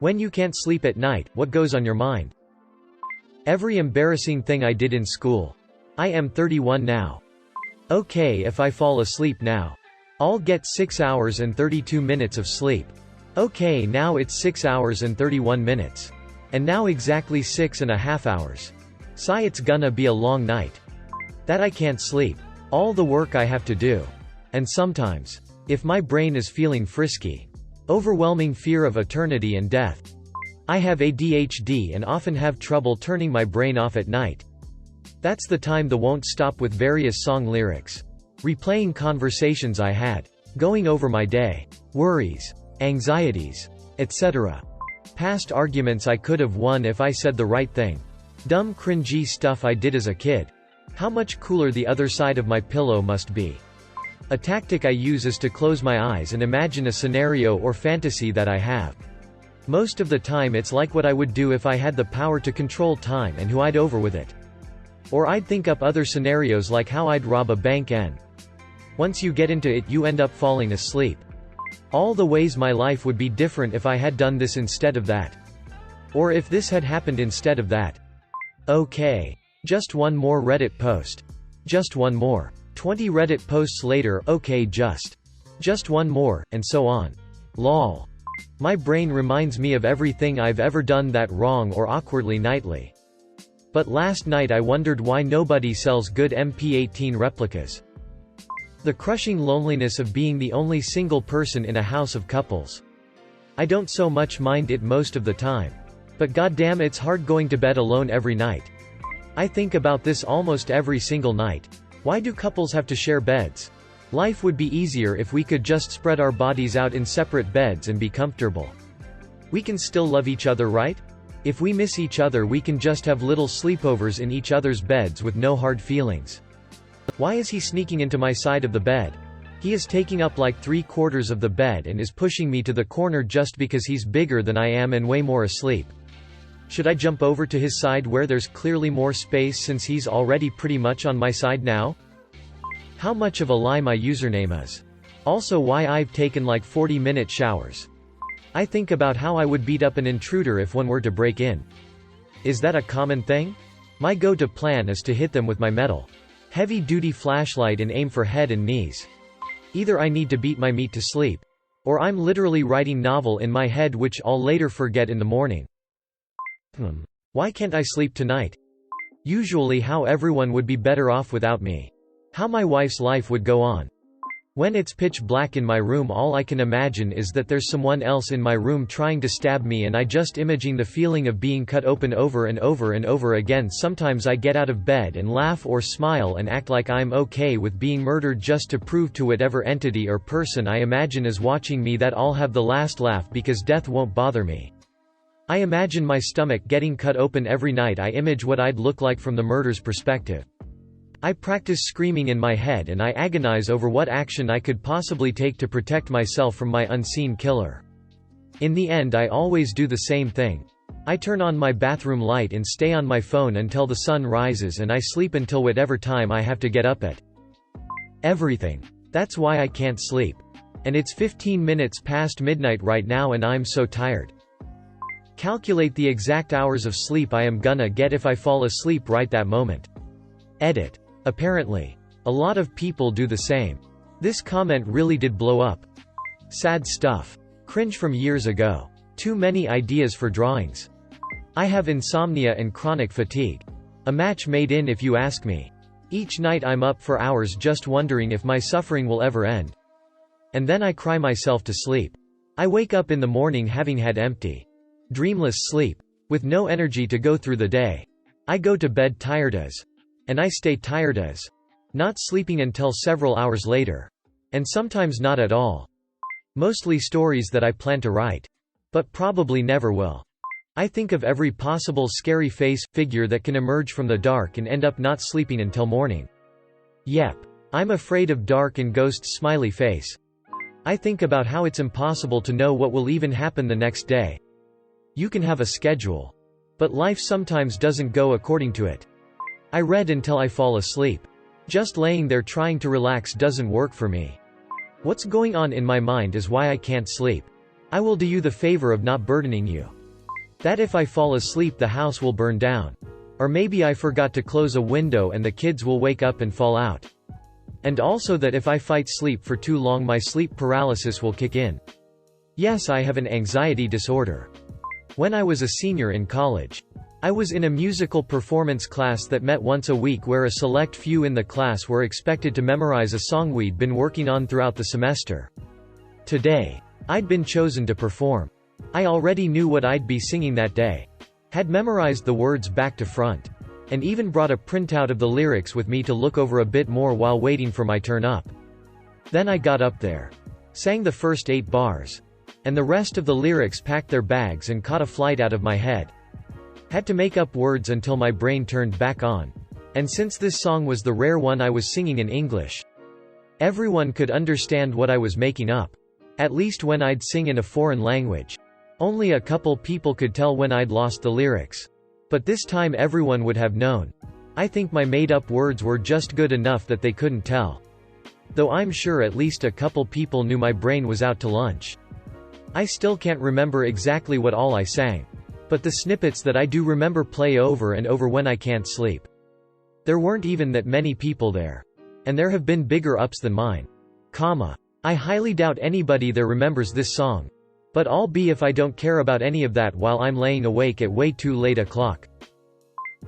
When you can't sleep at night, what goes on your mind? Every embarrassing thing I did in school. I am 31 now. Okay, if I fall asleep now, I'll get 6 hours and 32 minutes of sleep. Okay, now it's 6 hours and 31 minutes. And now exactly 6.5 hours. Sigh, it's gonna be a long night. That I can't sleep. All the work I have to do. And sometimes, if my brain is feeling frisky, overwhelming fear of eternity and death. I have ADHD and often have trouble turning my brain off at night. That's the time the won't stop with various song lyrics. Replaying conversations I had. Going over my day. Worries. Anxieties. Etc. Past arguments I could have won if I said the right thing. Dumb cringy stuff I did as a kid. How much cooler the other side of my pillow must be. A tactic I use is to close my eyes and imagine a scenario or fantasy that I have. Most of the time it's like what I would do if I had the power to control time and who I'd over with it. Or I'd think up other scenarios like how I'd rob a bank and once you get into it you end up falling asleep. All the ways my life would be different if I had done this instead of that. Or if this had happened instead of that. Okay. Just one more Reddit post. Just one more. 20 Reddit posts later, okay, just one more, and so on. Lol. My brain reminds me of everything I've ever done that wrong or awkwardly nightly. But last night I wondered why nobody sells good MP18 replicas. The crushing loneliness of being the only single person in a house of couples. I don't so much mind it most of the time. But goddamn, it's hard going to bed alone every night. I think about this almost every single night. Why do couples have to share beds? Life would be easier if we could just spread our bodies out in separate beds and be comfortable. We can still love each other, right? If we miss each other we can just have little sleepovers in each other's beds with no hard feelings. Why is he sneaking into my side of the bed? He is taking up like 3/4 of the bed and is pushing me to the corner just because he's bigger than I am and way more asleep. Should I jump over to his side where there's clearly more space since he's already pretty much on my side now? How much of a lie my username is. Also why I've taken like 40-minute showers. I think about how I would beat up an intruder if one were to break in. Is that a common thing? My go-to plan is to hit them with my metal heavy-duty flashlight and aim for head and knees. Either I need to beat my meat to sleep. Or I'm literally writing novel in my head which I'll later forget in the morning. Why can't I sleep tonight? Usually how everyone would be better off without me. How my wife's life would go on. When it's pitch black in my room all I can imagine is that there's someone else in my room trying to stab me and I just imagine the feeling of being cut open over and over and over again. Sometimes I get out of bed and laugh or smile and act like I'm okay with being murdered just to prove to whatever entity or person I imagine is watching me that I'll have the last laugh because death won't bother me. I imagine my stomach getting cut open every night. I image what I'd look like from the murder's perspective. I practice screaming in my head and I agonize over what action I could possibly take to protect myself from my unseen killer. In the end I always do the same thing. I turn on my bathroom light and stay on my phone until the sun rises and I sleep until whatever time I have to get up at. Everything. That's why I can't sleep. And it's 15 minutes past midnight right now and I'm so tired. Calculate the exact hours of sleep I am gonna get if I fall asleep right that moment. Edit. Apparently. A lot of people do the same. This comment really did blow up. Sad stuff. Cringe from years ago. Too many ideas for drawings. I have insomnia and chronic fatigue. A match made in if you ask me. Each night I'm up for hours just wondering if my suffering will ever end. And then I cry myself to sleep. I wake up in the morning having had empty, dreamless sleep. With no energy to go through the day. I go to bed tired as. And I stay tired as. Not sleeping until several hours later. And sometimes not at all. Mostly stories that I plan to write. But probably never will. I think of every possible scary figure that can emerge from the dark and end up not sleeping until morning. Yep. I'm afraid of dark and ghosts smiley face. I think about how it's impossible to know what will even happen the next day. You can have a schedule. But life sometimes doesn't go according to it. I read until I fall asleep. Just laying there trying to relax doesn't work for me. What's going on in my mind is why I can't sleep. I will do you the favor of not burdening you. That if I fall asleep the house will burn down. Or maybe I forgot to close a window and the kids will wake up and fall out. And also that if I fight sleep for too long my sleep paralysis will kick in. Yes, I have an anxiety disorder. When I was a senior in college, I was in a musical performance class that met once a week where a select few in the class were expected to memorize a song we'd been working on throughout the semester. Today, I'd been chosen to perform. I already knew what I'd be singing that day. Had memorized the words back to front. And even brought a printout of the lyrics with me to look over a bit more while waiting for my turn up. Then I got up there. Sang the first 8 bars. And the rest of the lyrics packed their bags and caught a flight out of my head. Had to make up words until my brain turned back on. And since this song was the rare one I was singing in English, everyone could understand what I was making up. At least when I'd sing in a foreign language. Only a couple people could tell when I'd lost the lyrics. But this time everyone would have known. I think my made-up words were just good enough that they couldn't tell. Though I'm sure at least a couple people knew my brain was out to lunch. I still can't remember exactly what all I sang. But the snippets that I do remember play over and over when I can't sleep. There weren't even that many people there. And there have been bigger ups than mine. I highly doubt anybody there remembers this song. But I'll be if I don't care about any of that while I'm laying awake at way too late o'clock.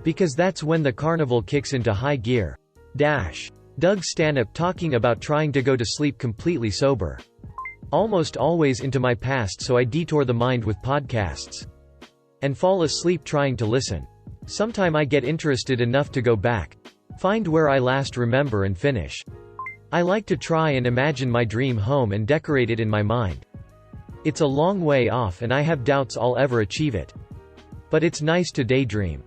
Because that's when the carnival kicks into high gear. Doug Stanhope talking about trying to go to sleep completely sober. Almost always into my past, so I detour the mind with podcasts. And fall asleep trying to listen. Sometime I get interested enough to go back. Find where I last remember and finish. I like to try and imagine my dream home and decorate it in my mind. It's a long way off and I have doubts I'll ever achieve it. But it's nice to daydream.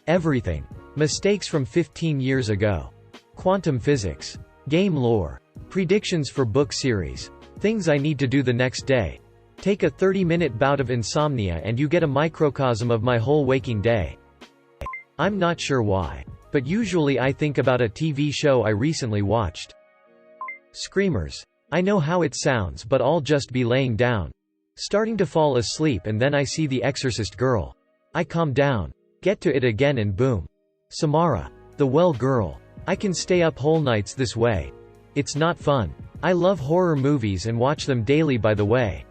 Everything. Mistakes from 15 years ago. Quantum physics. Game lore. Predictions for book series. Things I need to do the next day. Take a 30-minute bout of insomnia and you get a microcosm of my whole waking day. I'm not sure why. But usually I think about a TV show I recently watched. Screamers. I know how it sounds but I'll just be laying down. Starting to fall asleep and then I see The Exorcist girl. I calm down. Get to it again and boom. Samara. The well girl. I can stay up whole nights this way. It's not fun. I love horror movies and watch them daily by the way.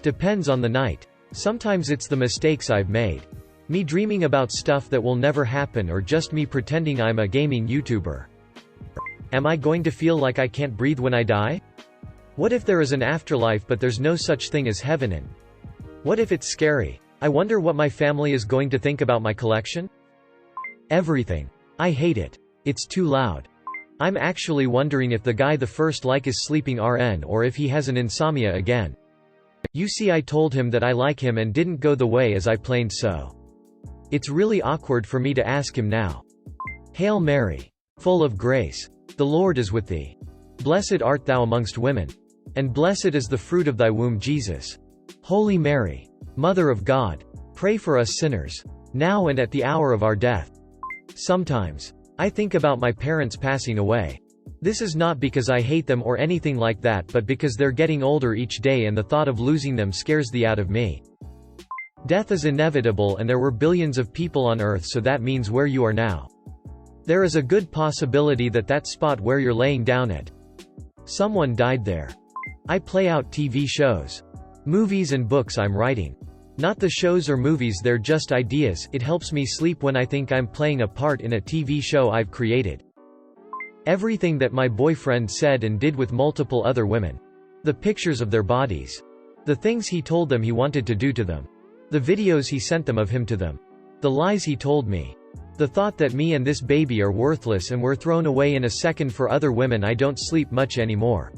Depends on the night. Sometimes it's the mistakes I've made. Me dreaming about stuff that will never happen or just me pretending I'm a gaming YouTuber. Am I going to feel like I can't breathe when I die? What if there is an afterlife but there's no such thing as heaven and what if it's scary? I wonder what my family is going to think about my collection? Everything. I hate it. It's too loud. I'm actually wondering if the guy the first like is sleeping RN or if he has an insomnia again. You see, I told him that I like him and didn't go the way as I planned, so it's really awkward for me to ask him now. Hail Mary. Full of grace. The Lord is with thee. Blessed art thou amongst women. And blessed is the fruit of thy womb, Jesus. Holy Mary. Mother of God. Pray for us sinners. Now and at the hour of our death. Sometimes I think about my parents passing away. This is not because I hate them or anything like that, but because they're getting older each day and the thought of losing them scares the out of me. Death is inevitable and there were billions of people on Earth, so that means where you are now. There is a good possibility that that spot where you're laying down at, someone died there. I play out TV shows, movies and books I'm writing. Not the shows or movies, they're just ideas. It helps me sleep when I think I'm playing a part in a TV show I've created. Everything that my boyfriend said and did with multiple other women. The pictures of their bodies. The things he told them he wanted to do to them. The videos he sent them of him to them. The lies he told me. The thought that me and this baby are worthless and we're thrown away in a second for other women. I don't sleep much anymore.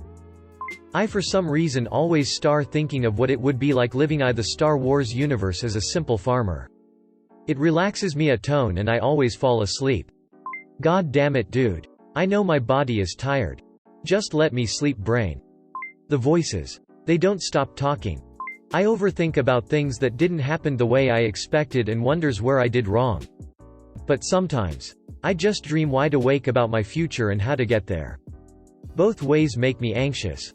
I for some reason always start thinking of what it would be like living in the Star Wars universe as a simple farmer. It relaxes me a ton and I always fall asleep. God damn it, dude. I know my body is tired. Just let me sleep, brain. The voices. They don't stop talking. I overthink about things that didn't happen the way I expected and wonders where I did wrong. But sometimes I just dream wide awake about my future and how to get there. Both ways make me anxious.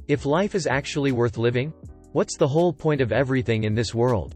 If life is actually worth living? What's the whole point of everything in this world?